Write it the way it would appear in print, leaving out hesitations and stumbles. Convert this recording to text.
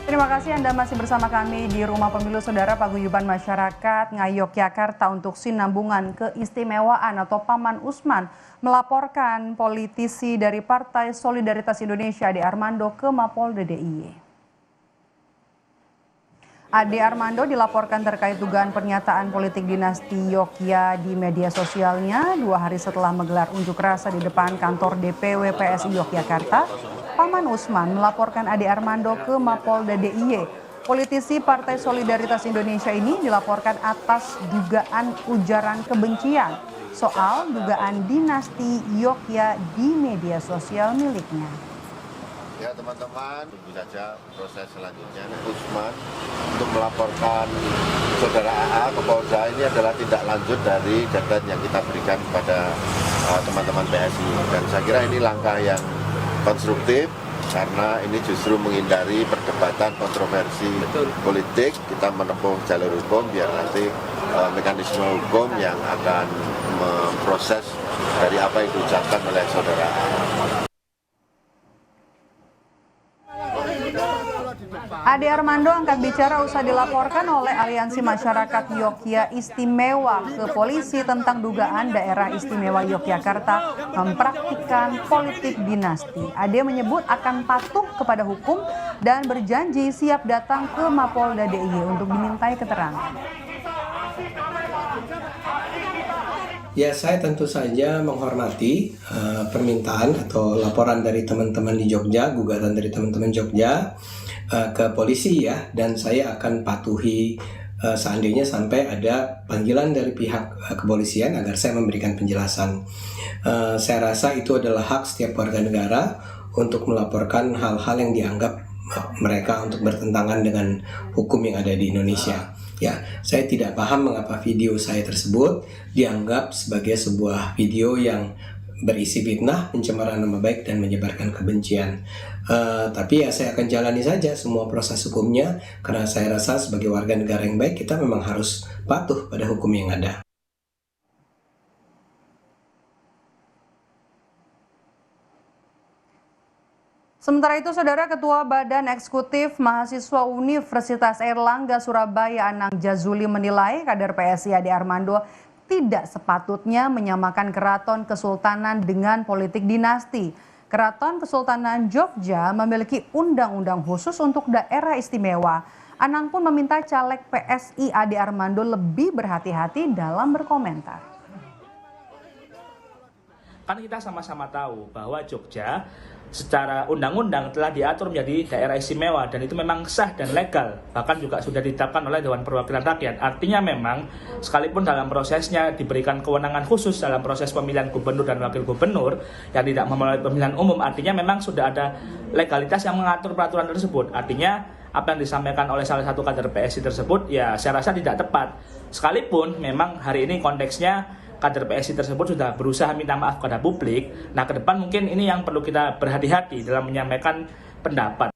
Terima kasih Anda masih bersama kami di Rumah Pemilu. Saudara, Paguyuban Masyarakat Ngayogyakarta untuk Sinambungan Keistimewaan atau Paman Usman melaporkan politisi dari Partai Solidaritas Indonesia Ade Armando ke Mapolda DIY. Ade Armando dilaporkan terkait dugaan pernyataan politik dinasti Yogya di media sosialnya 2 hari setelah menggelar unjuk rasa di depan kantor DPW PSI Yogyakarta. Paman Usman melaporkan Ade Armando ke Mapolda DIY. Politisi Partai Solidaritas Indonesia ini dilaporkan atas dugaan ujaran kebencian soal dugaan dinasti Yogya di media sosial miliknya. Ya teman-teman, tunggu saja proses selanjutnya. Usman untuk melaporkan saudara AA ke Polda ini adalah tindak lanjut dari deadline yang kita berikan kepada teman-teman PSI. Dan saya kira ini langkah yang konstruktif karena ini justru menghindari perdebatan kontroversi politik. Kita menempuh jalur hukum biar nanti mekanisme hukum yang akan memproses dari apa yang diucapkan oleh saudara AA. Ade Armando angkat bicara usai dilaporkan oleh Aliansi Masyarakat Yogya Istimewa ke polisi tentang dugaan daerah istimewa Yogyakarta mempraktikkan politik dinasti. Ade menyebut akan patuh kepada hukum dan berjanji siap datang ke Mapolda DIY untuk dimintai keterangan. Ya, saya tentu saja menghormati permintaan atau laporan dari teman-teman di Jogja, gugatan dari teman-teman Jogja ke polisi ya, dan saya akan patuhi seandainya sampai ada panggilan dari pihak kepolisian agar saya memberikan penjelasan. Saya rasa itu adalah hak setiap warga negara untuk melaporkan hal-hal yang dianggap mereka untuk bertentangan dengan hukum yang ada di Indonesia. Ya, saya tidak paham mengapa video saya tersebut dianggap sebagai sebuah video yang berisi fitnah, pencemaran nama baik, dan menyebarkan kebencian. Tapi ya saya akan jalani saja semua proses hukumnya, karena saya rasa sebagai warga negara yang baik, kita memang harus patuh pada hukum yang ada. Sementara itu, Saudara, Ketua Badan Eksekutif Mahasiswa Universitas Airlangga Surabaya Anang Jazuli menilai kader PSI Ade Armando tidak sepatutnya menyamakan Keraton Kesultanan dengan politik dinasti. Keraton Kesultanan Jogja memiliki undang-undang khusus untuk daerah istimewa. Anang pun meminta caleg PSI Ade Armando lebih berhati-hati dalam berkomentar. Kan kita sama-sama tahu bahwa Jogja secara undang-undang telah diatur menjadi daerah istimewa dan itu memang sah dan legal, bahkan juga sudah ditetapkan oleh Dewan Perwakilan Rakyat. Artinya memang sekalipun dalam prosesnya diberikan kewenangan khusus dalam proses pemilihan gubernur dan wakil gubernur yang tidak melalui pemilihan umum, artinya memang sudah ada legalitas yang mengatur peraturan tersebut. Artinya apa yang disampaikan oleh salah satu kader PSI tersebut ya saya rasa tidak tepat. Sekalipun memang hari ini konteksnya kader PSI tersebut sudah berusaha minta maaf kepada publik. Nah, ke depan mungkin ini yang perlu kita berhati-hati dalam menyampaikan pendapat.